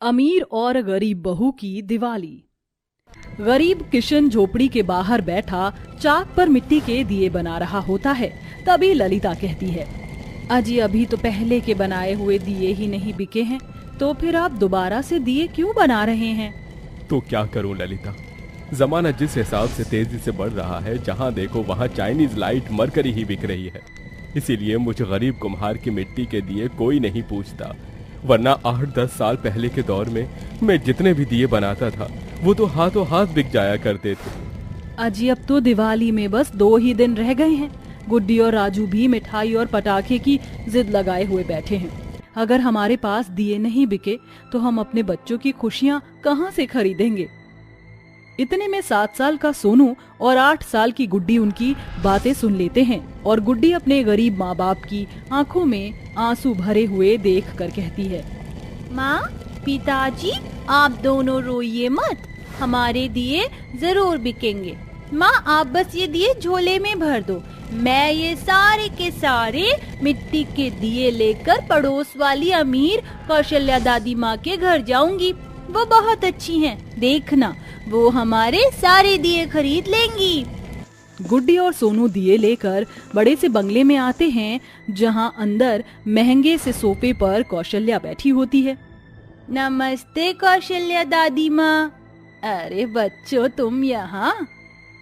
अमीर और गरीब बहू की दिवाली। गरीब किशन झोपड़ी के बाहर बैठा चाक पर मिट्टी के दिए बना रहा होता है। तभी ललिता कहती है, अजी अभी तो पहले के बनाए हुए दिए ही नहीं बिके हैं, तो फिर आप दोबारा से दिए क्यों बना रहे हैं? तो क्या करूं ललिता, जमाना जिस हिसाब से तेजी से बढ़ रहा है, जहां देखो वहां चाइनीज लाइट मरकरी ही बिक रही है। इसीलिए मुझ गरीब कुम्हार की मिट्टी के दिए कोई नहीं पूछता, वरना 8-10 साल पहले के दौर में मैं जितने भी दिए बनाता था वो तो हाथों हाथ बिक जाया करते थे। अजी अब तो दिवाली में बस 2 ही दिन रह गए हैं। गुड्डी और राजू भी मिठाई और पटाखे की जिद लगाए हुए बैठे हैं। अगर हमारे पास दिए नहीं बिके तो हम अपने बच्चों की खुशियाँ कहाँ से खरीदेंगे? इतने में 7 साल का सोनू और 8 साल की गुड्डी उनकी बातें सुन लेते हैं और गुड्डी अपने गरीब माँ बाप की आंखों में आंसू भरे हुए देख कर कहती है, माँ, पिताजी, आप दोनों रोइए मत, हमारे दिए जरूर बिकेंगे। माँ, आप बस ये दिए झोले में भर दो, मैं ये सारे के सारे मिट्टी के दिए लेकर पड़ोस वाली अमीर कौशल्या दादी माँ के घर जाऊंगी। वो बहुत अच्छी हैं, देखना वो हमारे सारे दिए खरीद लेंगी। गुड्डी और सोनू दिए लेकर बड़े से बंगले में आते हैं, जहां अंदर महंगे से सोफे पर कौशल्या बैठी होती है। नमस्ते कौशल्या दादी माँ। अरे बच्चों, तुम यहाँ?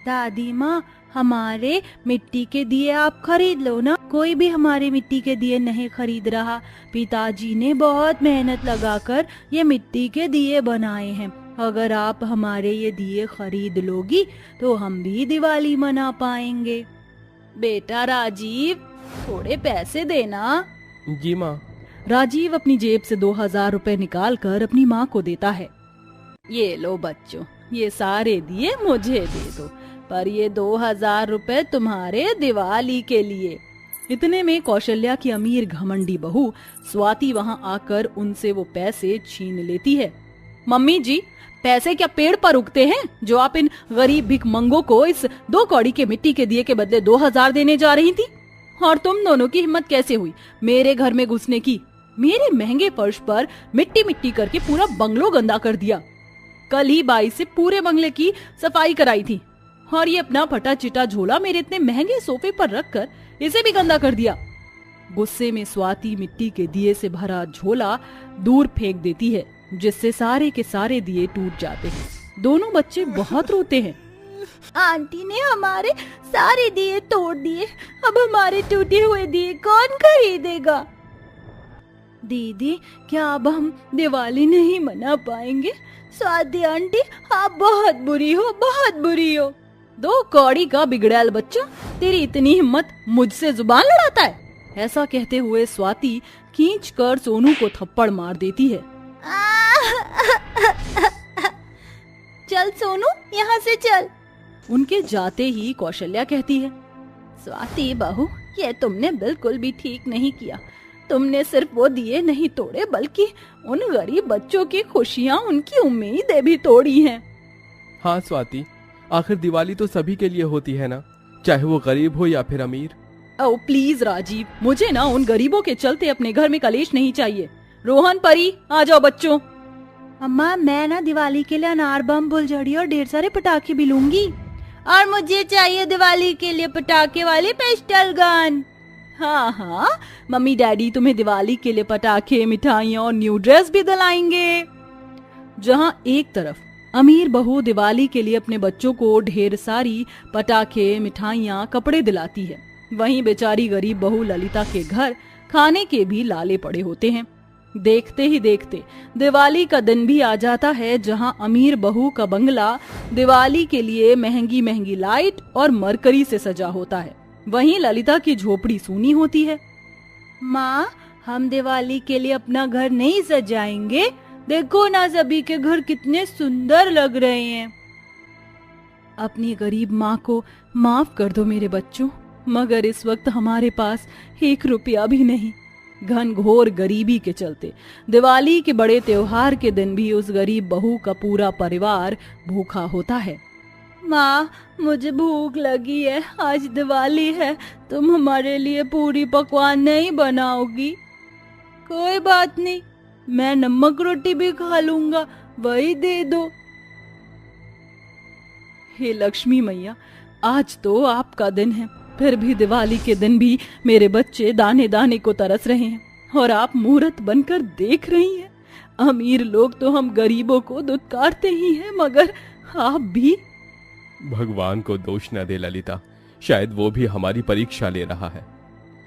दादी माँ, हमारे मिट्टी के दिए आप खरीद लो ना। कोई भी हमारे मिट्टी के दिए नहीं खरीद रहा। पिताजी ने बहुत मेहनत लगाकर ये मिट्टी के दिए बनाए हैं। अगर आप हमारे ये दिए खरीद लोगी तो हम भी दिवाली मना पाएंगे। बेटा राजीव, थोड़े पैसे देना। जी माँ। राजीव अपनी जेब से 2000 रुपए निकाल कर अपनी माँ को देता है। ये लो बच्चों, ये सारे दिए मुझे दे दो, पर ये 2000 रुपए तुम्हारे दिवाली के लिए। इतने में कौशल्या की अमीर घमंडी बहू स्वाति वहां आकर उनसे वो पैसे छीन लेती है। मम्मी जी, पैसे क्या पेड़ पर उगते हैं जो आप इन गरीब भिखमंगों को इस 2 कौड़ी के मिट्टी के दिए के बदले 2000 देने जा रही थी? और तुम दोनों की हिम्मत कैसे हुई मेरे घर में घुसने की? मेरे महंगे फर्श पर मिट्टी मिट्टी करके पूरा बंगलो गंदा कर दिया। कल ही बाई से पूरे बंगले की सफाई कराई थी, और ये अपना फटा चिटा झोला मेरे इतने महंगे सोफे पर रखकर इसे भी गंदा कर दिया। गुस्से में स्वाति मिट्टी के दिए से भरा झोला दूर फेंक देती है, जिससे सारे के सारे दिए टूट जाते हैं। दोनों बच्चे बहुत रोते हैं। आंटी ने हमारे सारे दिए तोड़ दिए, अब हमारे टूटे हुए दिए कौन खरीदेगा? दीदी, क्या अब हम दिवाली नहीं मना पाएंगे? स्वाति आंटी, आप बहुत बुरी हो, बहुत बुरी हो। 2 कौड़ी का बिगड़ैल बच्चा, तेरी इतनी हिम्मत, मुझसे जुबान लड़ाता है? ऐसा कहते हुए स्वाति खींचकर सोनू को थप्पड़ मार देती है। चल सोनू, यहाँ से चल। उनके जाते ही कौशल्या कहती है, स्वाति बहू, ये तुमने बिल्कुल भी ठीक नहीं किया। तुमने सिर्फ वो दिए नहीं तोड़े, बल्कि उन गरीब बच्चों की खुशियाँ, उनकी उम्मीदें भी तोड़ी हैं। हाँ स्वाति, आखिर दिवाली तो सभी के लिए होती है ना, चाहे वो गरीब हो या फिर अमीर। ओ प्लीज राजीव, मुझे ना उन गरीबों के चलते अपने घर में कलेश नहीं चाहिए। रोहन, परी, आ जाओ बच्चों। अम्मा, मैं ना दिवाली के लिए अनार बम, फुलझड़ी और ढेर सारे पटाखे भी लूंगी। और मुझे चाहिए दिवाली के लिए पटाखे वाली पिस्टल गन। हाँ हाँ, मम्मी डैडी तुम्हें दिवाली के लिए पटाखे, मिठाइयाँ और न्यू ड्रेस भी दिलाएंगे। जहाँ एक तरफ अमीर बहू दिवाली के लिए अपने बच्चों को ढेर सारी पटाखे, मिठाइयाँ, कपड़े दिलाती है, वहीं बेचारी गरीब बहू ललिता के घर खाने के भी लाले पड़े होते हैं। देखते ही देखते दिवाली का दिन भी आ जाता है, जहां अमीर बहू का बंगला दिवाली के लिए महंगी महंगी लाइट और मरकरी से सजा होता है, वहीं ललिता की झोपड़ी सूनी होती है। माँ, हम दिवाली के लिए अपना घर नहीं सजाएंगे? देखो ना, सभी के घर कितने सुंदर लग रहे हैं। अपनी गरीब माँ को माफ कर दो मेरे बच्चों, मगर इस वक्त हमारे पास 1 रुपया भी नहीं। घनघोर गरीबी के चलते दिवाली के बड़े त्योहार के दिन भी उस गरीब बहू का पूरा परिवार भूखा होता है। माँ, मुझे भूख लगी है, आज दिवाली है, तुम हमारे लिए पूरी पकवान नहीं बनाओगी? कोई बात नहीं, मैं नमक रोटी भी खा लूंगा, वही दे दो। हे लक्ष्मी मैया, आज तो आपका दिन है, फिर भी दिवाली के दिन भी मेरे बच्चे दाने दाने को तरस रहे हैं और आप मूर्त बनकर देख रही हैं। अमीर लोग तो हम गरीबों को दुत्कारते ही हैं, मगर आप भी। भगवान को दोष न दे ललिता, शायद वो भी हमारी परीक्षा ले रहा है।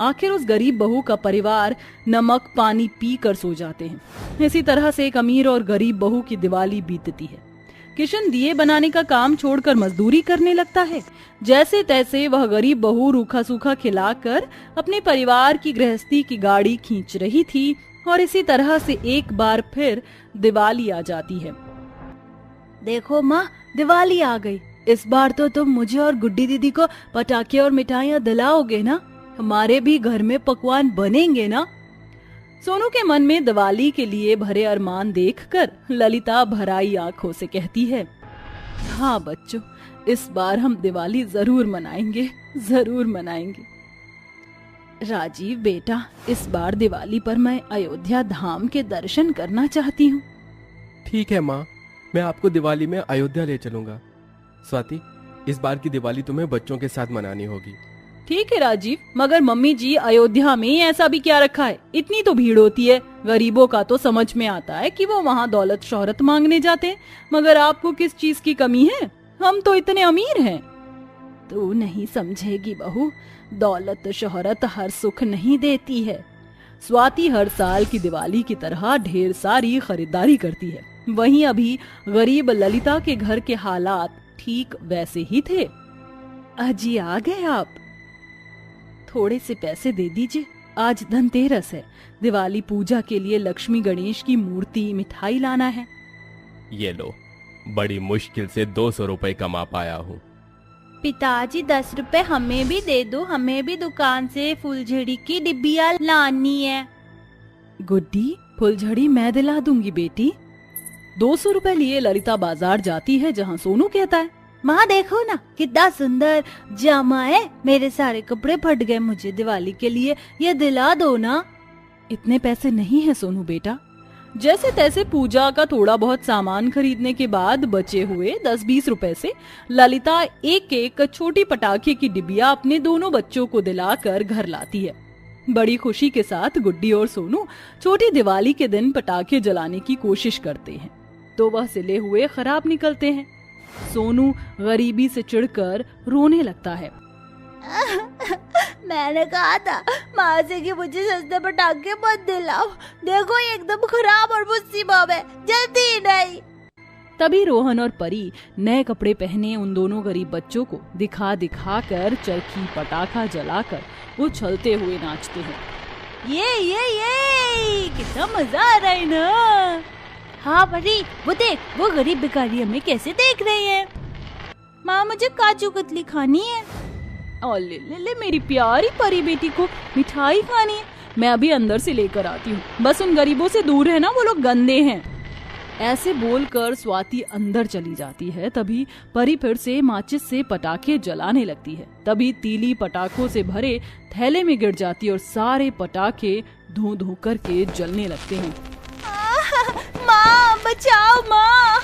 आखिर उस गरीब बहू का परिवार नमक पानी पी कर सो जाते हैं। इसी तरह से एक अमीर और गरीब बहू की दिवाली बीतती है। किशन दिए बनाने का काम छोड़कर मजदूरी करने लगता है। जैसे तैसे वह गरीब बहू रूखा सूखा खिलाकर अपने परिवार की गृहस्थी की गाड़ी खींच रही थी और इसी तरह से एक बार फिर दिवाली आ जाती है। देखो माँ, दिवाली आ गई। इस बार तो तुम मुझे और गुड्डी दीदी को पटाखे और मिठाइयाँ दिलाओगे ना? हमारे भी घर में पकवान बनेंगे ना? सोनू के मन में दिवाली के लिए भरे अरमान देखकर ललिता भराई आंखों से कहती है, हाँ बच्चों, इस बार हम दिवाली जरूर मनाएंगे, जरूर मनाएंगे। राजीव बेटा, इस बार दिवाली पर मैं अयोध्या धाम के दर्शन करना चाहती हूँ। ठीक है माँ, मैं आपको दिवाली में अयोध्या ले चलूंगा। स्वाति, इस बार की दिवाली तुम्हें बच्चों के साथ मनानी होगी। ठीक है राजीव, मगर मम्मी जी, अयोध्या में ऐसा भी क्या रखा है? इतनी तो भीड़ होती है। गरीबों का तो समझ में आता है कि वो वहाँ दौलत शोहरत मांगने जाते हैं, मगर आपको किस चीज की कमी है? हम तो इतने अमीर हैं। तू नहीं समझेगी बहू, दौलत शोहरत हर सुख नहीं देती है। स्वाति हर साल की दिवाली की तरह ढेर सारी खरीदारी करती है। वहीं अभी गरीब ललिता के घर के हालात ठीक वैसे ही थे। अजी आ गए आप? थोड़े से पैसे दे दीजिए, आज धनतेरस है। दिवाली पूजा के लिए लक्ष्मी गणेश की मूर्ति, मिठाई लाना है। ये लो, बड़ी मुश्किल से 200 रुपए कमा पाया हूँ। पिताजी 10 रुपए हमें भी दे दो, हमें भी दुकान से फुलझड़ी की डिब्बियाँ लानी है। गुड्डी, फुलझड़ी मैं दिला दूंगी बेटी। 200 रुपए लिए ललिता बाजार जाती है, जहाँ सोनू कहता है, माँ देखो ना कितना सुंदर जामा है, मेरे सारे कपड़े फट गए, मुझे दिवाली के लिए ये दिला दो ना। इतने पैसे नहीं है सोनू बेटा। जैसे तैसे पूजा का थोड़ा बहुत सामान खरीदने के बाद बचे हुए 10-20 रुपए से ललिता एक एक छोटी पटाखे की डिबिया अपने दोनों बच्चों को दिलाकर घर लाती है। बड़ी खुशी के साथ गुड्डी और सोनू छोटी दिवाली के दिन पटाखे जलाने की कोशिश करते हैं, तो वह सिले हुए खराब निकलते हैं। सोनू गरीबी से चिढ़कर रोने लगता है। मैंने कहा था माँ से कि मुझे सस्ते पटाखे मत दिलाओ, देखो ये एकदम खराब और मुझसे बम है, जल्दी ही नहीं। तभी रोहन और परी नए कपड़े पहने उन दोनों गरीब बच्चों को दिखा दिखा कर चरखी पटाखा जलाकर उछलते हुए नाचते हैं। ये कितना मजा आ रहा है ना। हाँ परी, वो देख, वो गरीब भिखारी हमें कैसे देख रहे हैं। माँ मुझे काजू कतली खानी है। और ले मेरी प्यारी परी बेटी को मिठाई खानी है। मैं अभी अंदर से लेकर आती हूँ, बस उन गरीबों से दूर रहना, वो लोग गंदे हैं। ऐसे बोलकर स्वाति अंदर चली जाती है। तभी परी फिर से माचिस से पटाखे जलाने लगती है। तभी तीली पटाखों से भरे थैले में गिर जाती है और सारे पटाखे धू धू करके जलने लगते हैं। माँ बचाओ, माँ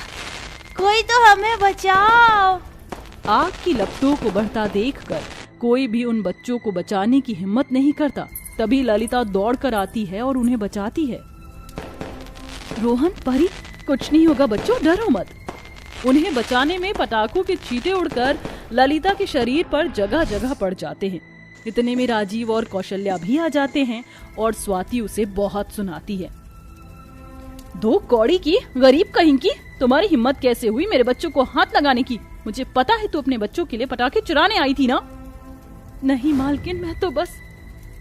कोई तो हमें बचाओ। आग की लपटों को बढ़ता देखकर कोई भी उन बच्चों को बचाने की हिम्मत नहीं करता। तभी ललिता दौड़कर आती है और उन्हें बचाती है। रोहन, परी, कुछ नहीं होगा बच्चों, डरो मत। उन्हें बचाने में पटाखों के छींटे उड़कर ललिता के शरीर पर जगह जगह पड़ जाते हैं। इतने में राजीव और कौशल्या भी आ जाते हैं और स्वाति उसे बहुत सुनाती है। दो कौड़ी की गरीब कहीं की, तुम्हारी हिम्मत कैसे हुई मेरे बच्चों को हाथ लगाने की? मुझे पता है तू अपने बच्चों के लिए पटाखे चुराने आई थी ना। नहीं मालकिन, मैं तो बस।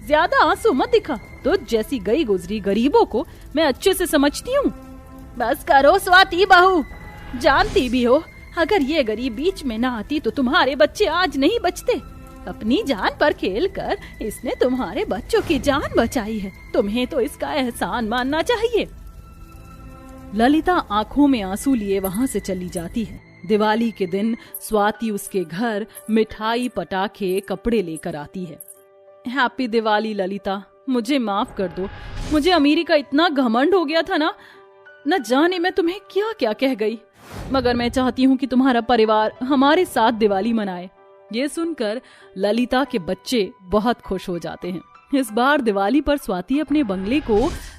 ज्यादा आंसू मत दिखा, तो जैसी गई गुजरी गरीबों को मैं अच्छे से समझती हूँ। बस करो स्वाति बहू, जानती भी हो अगर ये गरीब बीच में ना आती तो तुम्हारे बच्चे आज नहीं बचते। अपनी जान पर खेलकर इसने तुम्हारे बच्चों की जान बचाई है, तुम्हें तो इसका एहसान मानना चाहिए। ललिता आंखों में आंसू लिए वहाँ से चली जाती है। दिवाली के दिन स्वाति उसके घर मिठाई, पटाखे, कपड़े लेकर आती है। हैप्पी दिवाली ललिता, मुझे माफ कर दो। मुझे अमीरी का इतना घमंड हो गया था ना, न जाने मैं तुम्हें क्या क्या कह गई। मगर मैं चाहती हूँ कि तुम्हारा परिवार हमारे साथ दिवाली मनाए। ये सुनकर ललिता के बच्चे बहुत खुश हो जाते हैं। इस बार दिवाली पर स्वाति अपने बंगले को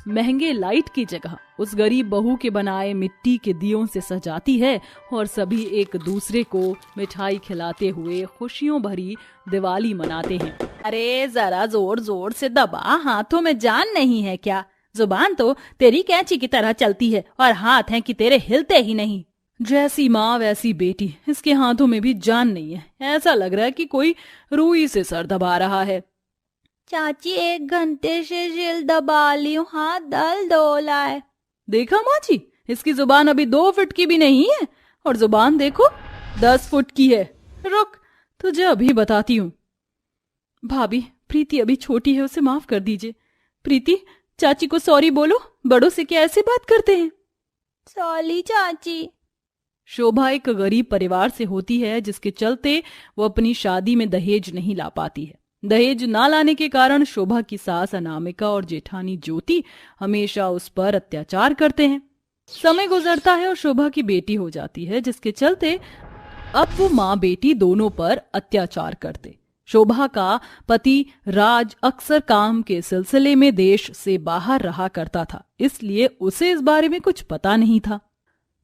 महंगे लाइट की जगह उस गरीब बहू के बनाए मिट्टी के दियों से सजाती है और सभी एक दूसरे को मिठाई खिलाते हुए खुशियों भरी दिवाली मनाते हैं। अरे जरा जोर जोर से दबा, हाथों में जान नहीं है क्या? जुबान तो तेरी कैंची की तरह चलती है और हाथ हैं कि तेरे हिलते ही नहीं। जैसी माँ वैसी बेटी, इसके हाथों में भी जान नहीं है। ऐसा लग रहा है कि कोई रुई से सर दबा रहा है। चाची 1 घंटे से सिल दबा ली हूँ, हाथ दल डोला है। देखा माँ जी, इसकी जुबान अभी 2 फुट की भी नहीं है और जुबान देखो 10 फुट की है। रुक, तुझे अभी बताती हूँ। भाभी, प्रीति अभी छोटी है, उसे माफ कर दीजिए। प्रीति, चाची को सॉरी बोलो, बड़ों से क्या ऐसे बात करते हैं? सॉरी चाची। शोभा एक गरीब परिवार से होती है, जिसके चलते वो अपनी शादी में दहेज नहीं ला पाती है। दहेज ना लाने के कारण शोभा की सास अनामिका और जेठानी ज्योति हमेशा उस पर अत्याचार करते हैं। समय गुजरता है और शोभा की बेटी हो जाती है, जिसके चलते अब वो माँ बेटी दोनों पर अत्याचार करते। शोभा का पति राज अक्सर काम के सिलसिले में देश से बाहर रहा करता था, इसलिए उसे इस बारे में कुछ पता नहीं था।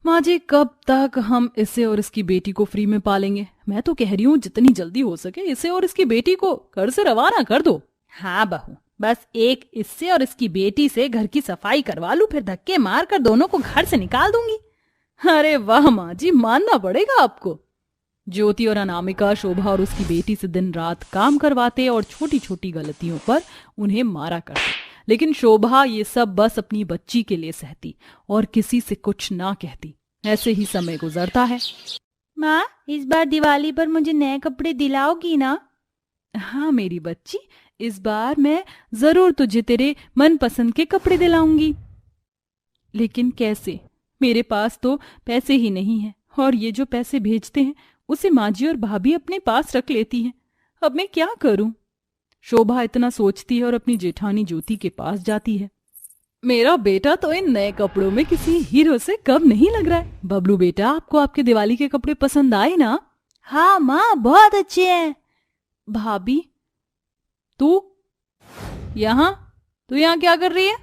माँ जी, कब तक हम इसे और इसकी बेटी को फ्री में पालेंगे? मैं तो कह रही हूँ जितनी जल्दी हो सके इसे और इसकी बेटी को घर से रवाना कर दो। हाँ बहू, बस एक इससे और इसकी बेटी से घर की सफाई करवा लूं, फिर धक्के मार कर दोनों को घर से निकाल दूंगी। अरे वाह माँ जी, मानना पड़ेगा आपको। ज्योति और अनामिका शोभा और उसकी बेटी से दिन रात काम करवाते और छोटी छोटी गलतियों पर उन्हें मारा करते, लेकिन शोभा ये सब बस अपनी बच्ची के लिए सहती और किसी से कुछ ना कहती। ऐसे ही समय गुजरता है। माँ, इस बार दिवाली पर मुझे नए कपड़े दिलाओगी ना? हाँ मेरी बच्ची, इस बार मैं जरूर तुझे तेरे मनपसंद के कपड़े दिलाऊंगी। लेकिन कैसे? मेरे पास तो पैसे ही नहीं है और ये जो पैसे भेजते हैं उसे माजी और भाभी अपने पास रख लेती हैं। अब मैं क्या करूं? शोभा इतना सोचती है और अपनी जेठानी ज्योति के पास जाती है। मेरा बेटा तो इन नए कपड़ों में किसी हीरो से कम नहीं लग रहा है। बबलू बेटा, आपको आपके दिवाली के कपड़े पसंद आए ना? हाँ माँ, बहुत अच्छे हैं। भाभी, तू यहाँ क्या कर रही है?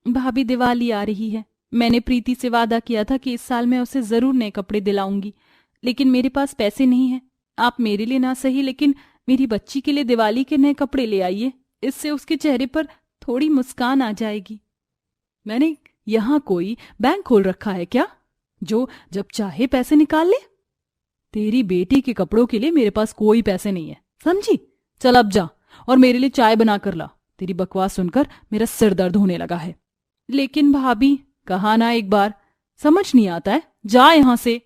भाभी, दिवाली आ रही है। मैंने प्रीति से वादा किया था कि इस साल मैं उसे जरूर नए कपड़े दिलाऊंगी, लेकिन मेरे पास पैसे नहीं है। आप मेरे लिए ना सही लेकिन मेरी बच्ची के लिए दिवाली के नए कपड़े ले आइए, इससे उसके चेहरे पर थोड़ी मुस्कान आ जाएगी। मैंने यहाँ कोई बैंक खोल रखा है क्या, जो जब चाहे पैसे निकाल ले? तेरी बेटी के कपड़ों के लिए मेरे पास कोई पैसे नहीं है, समझी? चल अब जा और मेरे लिए चाय बना कर ला। तेरी बकवास सुनकर मेरा सिर दर्द होने लगा है। लेकिन भाभी, कहा ना एक बार, समझ नहीं आता है, जा यहाँ से।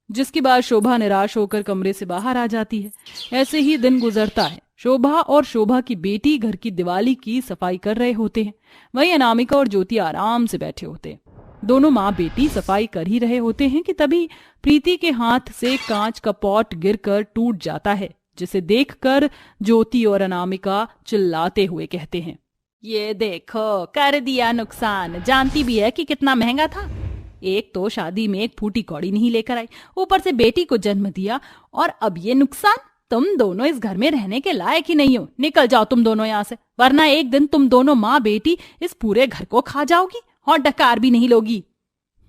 जिसके बाद शोभा निराश होकर कमरे से बाहर आ जाती है। ऐसे ही दिन गुजरता है। शोभा और शोभा की बेटी घर की दिवाली की सफाई कर रहे होते हैं, वहीं अनामिका और ज्योति आराम से बैठे होते हैं। दोनों माँ बेटी सफाई कर ही रहे होते हैं कि तभी प्रीति के हाथ से कांच का पॉट गिरकर टूट जाता है, जिसे देखकर ज्योति और अनामिका चिल्लाते हुए कहते हैं, ये देखो, कर दिया नुकसान। जानती भी है कि कितना महंगा था। एक तो शादी में एक फूटी कौड़ी नहीं लेकर आई, ऊपर से बेटी को जन्म दिया और अब ये नुकसान। तुम दोनों इस घर में रहने के लायक ही नहीं हो। निकल जाओ तुम दोनों यहाँ से, वरना एक दिन तुम दोनों माँ बेटी इस पूरे घर को खा जाओगी और डकार भी नहीं लोगी।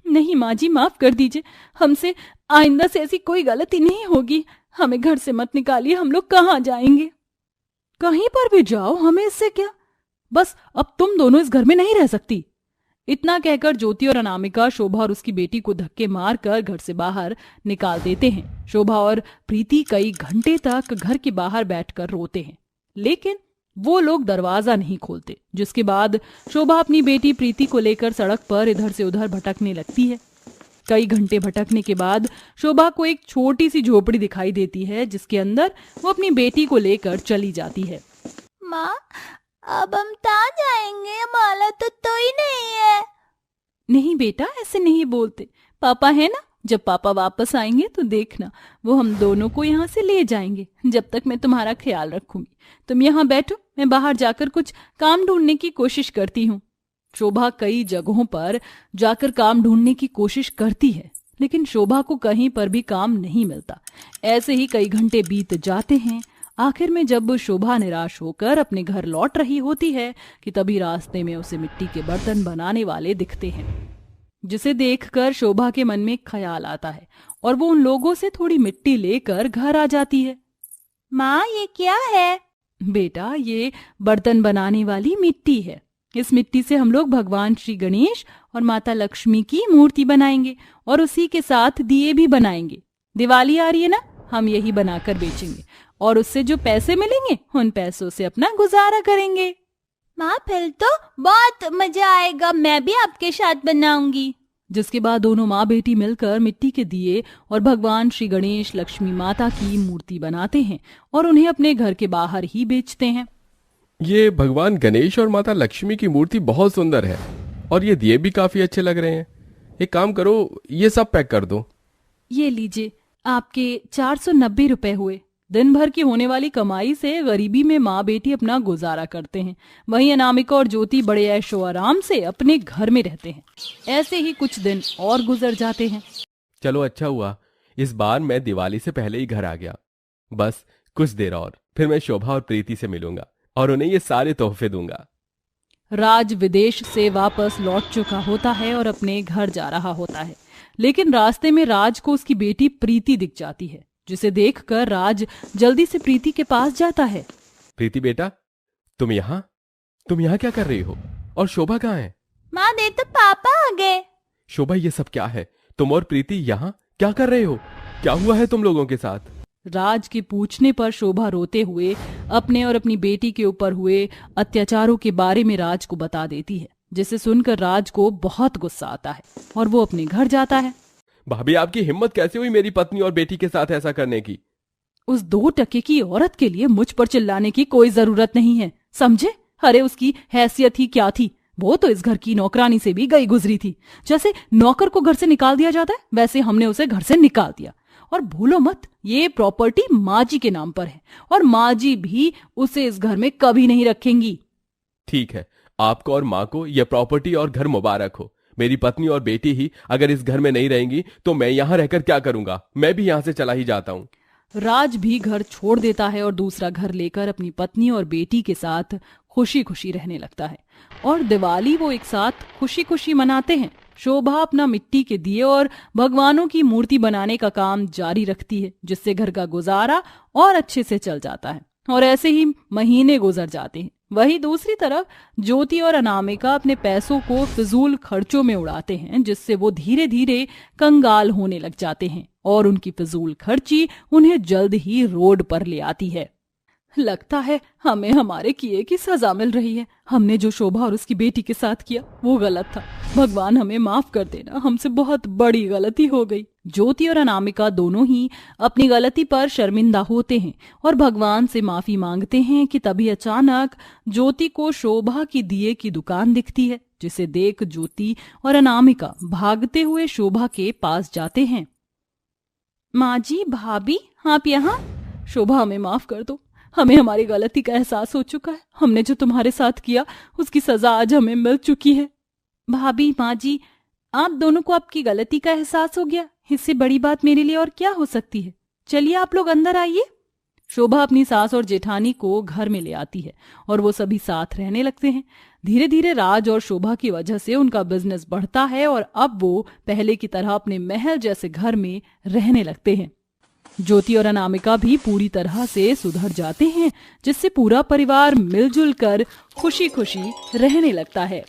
नहीं माँ जी, माफ कर दीजिए, हमसे आइंदा से ऐसी कोई गलती नहीं होगी। हमें घर से मत निकालिए, हम लोग कहाँ जाएंगे? कहीं पर भी जाओ, हमें इससे क्या। बस अब तुम दोनों इस घर में नहीं रह सकती। इतना कहकर ज्योति और अनामिका शोभा और उसकी बेटी को धक्के मारकर घर से बाहर निकाल देते हैं। शोभा और प्रीति कई घंटे तक घर के बाहर बैठकर रोते हैं, लेकिन वो लोग दरवाजा नहीं खोलते। जिसके बाद शोभा अपनी बेटी प्रीति को लेकर सड़क पर इधर से उधर भटकने लगती है। कई घंटे भटकने के बाद शोभा को एक छोटी सी झोपड़ी दिखाई देती है, जिसके अंदर वो अपनी बेटी को लेकर चली जाती है। माँ, अब हम कहाँ जाएंगे? माला तो ही नहीं है। नहीं बेटा, ऐसे नहीं बोलते। पापा है ना, जब पापा वापस आएंगे तो देखना, वो हम दोनों को यहाँ से ले जाएंगे। जब तक मैं तुम्हारा ख्याल रखूंगी। तुम यहाँ बैठो, मैं बाहर जाकर कुछ काम ढूंढने की कोशिश करती हूँ। शोभा कई जगहों पर जाकर काम ढूंढने की कोशिश करती है, लेकिन शोभा को कहीं पर भी काम नहीं मिलता। ऐसे ही कई घंटे बीत जाते हैं। आखिर में जब शोभा निराश होकर अपने घर लौट रही होती है कि तभी रास्ते में उसे मिट्टी के बर्तन बनाने वाले दिखते हैं, जिसे देखकर शोभा के मन में ख्याल आता है और वो उन लोगों से थोड़ी मिट्टी लेकर घर आ जाती है। माँ, ये क्या है? बेटा, ये बर्तन बनाने वाली मिट्टी है। इस मिट्टी से हम लोग भगवान श्री गणेश और माता लक्ष्मी की मूर्ति बनाएंगे और उसी के साथ दिए भी बनाएंगे। दिवाली आ रही है ना, हम यही बनाकर बेचेंगे और उससे जो पैसे मिलेंगे उन पैसों से अपना गुजारा करेंगे। माँ, फिर तो बहुत मजा आएगा, मैं भी आपके साथ बनाऊंगी। जिसके बाद दोनों माँ बेटी मिलकर मिट्टी के दिए और भगवान श्री गणेश लक्ष्मी माता की मूर्ति बनाते हैं और उन्हें अपने घर के बाहर ही बेचते हैं। ये भगवान गणेश और माता लक्ष्मी की मूर्ति बहुत सुंदर है और ये दिए भी काफी अच्छे लग रहे हैं। एक काम करो, ये सब पैक कर दो। ये लीजिए, आपके 490 रुपए हुए। दिन भर की होने वाली कमाई से गरीबी में माँ बेटी अपना गुजारा करते हैं। वहीं अनामिका और ज्योति बड़े ऐशो आराम से अपने घर में रहते हैं। ऐसे ही कुछ दिन और गुजर जाते हैं। चलो अच्छा हुआ, इस बार मैं दिवाली से पहले ही घर आ गया। बस कुछ देर और, फिर मैं शोभा और प्रीति से मिलूंगा और उन्हें ये सारे तोहफे दूंगा। राज विदेश से वापस लौट चुका होता है और अपने घर जा रहा होता है, लेकिन रास्ते में राज को उसकी बेटी प्रीति दिख जाती है, जिसे देखकर राज जल्दी से प्रीति के पास जाता है। प्रीति बेटा, तुम यहाँ क्या कर रही हो? और शोभा कहाँ है? माँ, दे तो पापा आ गए। शोभा, ये सब क्या है? तुम और प्रीति यहाँ क्या कर रहे हो? क्या हुआ है तुम लोगों के साथ? राज के पूछने पर शोभा रोते हुए अपने और अपनी बेटी के ऊपर हुए अत्याचारों के बारे में राज को बता देती है, जिसे सुनकर राज को बहुत गुस्सा आता है और वो अपने घर जाता है। भाभी, आपकी हिम्मत कैसे हुई मेरी पत्नी और बेटी के साथ ऐसा करने की? उस 2 टके की औरत के लिए मुझ पर चिल्लाने की कोई जरूरत नहीं है, समझे? अरे उसकी हैसियत ही क्या थी, वो तो इस घर की नौकरानी से भी गई गुजरी थी। जैसे नौकर को घर से निकाल दिया जाता है, वैसे हमने उसे घर से निकाल दिया। और भूलो मत, ये प्रॉपर्टी माँ जी के नाम पर है और माँ जी भी उसे इस घर में कभी नहीं रखेंगी। ठीक है, आपको और माँ को यह प्रॉपर्टी और घर मुबारक हो। मेरी पत्नी और बेटी ही अगर इस घर में नहीं रहेंगी तो मैं यहाँ रहकर क्या करूंगा? मैं भी यहाँ से चला ही जाता हूँ। राज भी घर छोड़ देता है और दूसरा घर लेकर अपनी पत्नी और बेटी के साथ खुशी खुशी रहने लगता है और दिवाली वो एक साथ खुशी खुशी मनाते हैं। शोभा अपना मिट्टी के दिए और भगवानों की मूर्ति बनाने का काम जारी रखती है, जिससे घर का गुजारा और अच्छे से चल जाता है और ऐसे ही महीने गुजर जाते हैं। वहीं दूसरी तरफ ज्योति और अनामिका अपने पैसों को फिजूल खर्चों में उड़ाते हैं, जिससे वो धीरे धीरे कंगाल होने लग जाते हैं और उनकी फिजूल खर्ची उन्हें जल्द ही रोड पर ले आती है। लगता है हमें हमारे किए की सजा मिल रही है। हमने जो शोभा और उसकी बेटी के साथ किया वो गलत था। भगवान हमें माफ कर देना, हमसे बहुत बड़ी गलती हो गई। ज्योति और अनामिका दोनों ही अपनी गलती पर शर्मिंदा होते हैं और भगवान से माफी मांगते हैं कि तभी अचानक ज्योति को शोभा की दिए की दुकान दिखती है, जिसे देख ज्योति और अनामिका भागते हुए शोभा के पास जाते हैं। माँ जी, भाभी, आप यहाँ? शोभा, हमें माफ कर दो, हमें हमारी गलती का एहसास हो चुका है। हमने जो तुम्हारे साथ किया उसकी सजा आज हमें मिल चुकी है। भाभी, माँ जी, आप दोनों को आपकी गलती का एहसास हो गया, इससे बड़ी बात मेरे लिए और क्या हो सकती है। चलिए आप लोग अंदर आइए। शोभा अपनी सास और जेठानी को घर में ले आती है और वो सभी साथ रहने लगते हैं। धीरे धीरे राज और शोभा की वजह से उनका बिजनेस बढ़ता है और अब वो पहले की तरह अपने महल जैसे घर में रहने लगते हैं। ज्योति और अनामिका भी पूरी तरह से सुधर जाते हैं, जिससे पूरा परिवार मिलजुल कर खुशी खुशी रहने लगता है।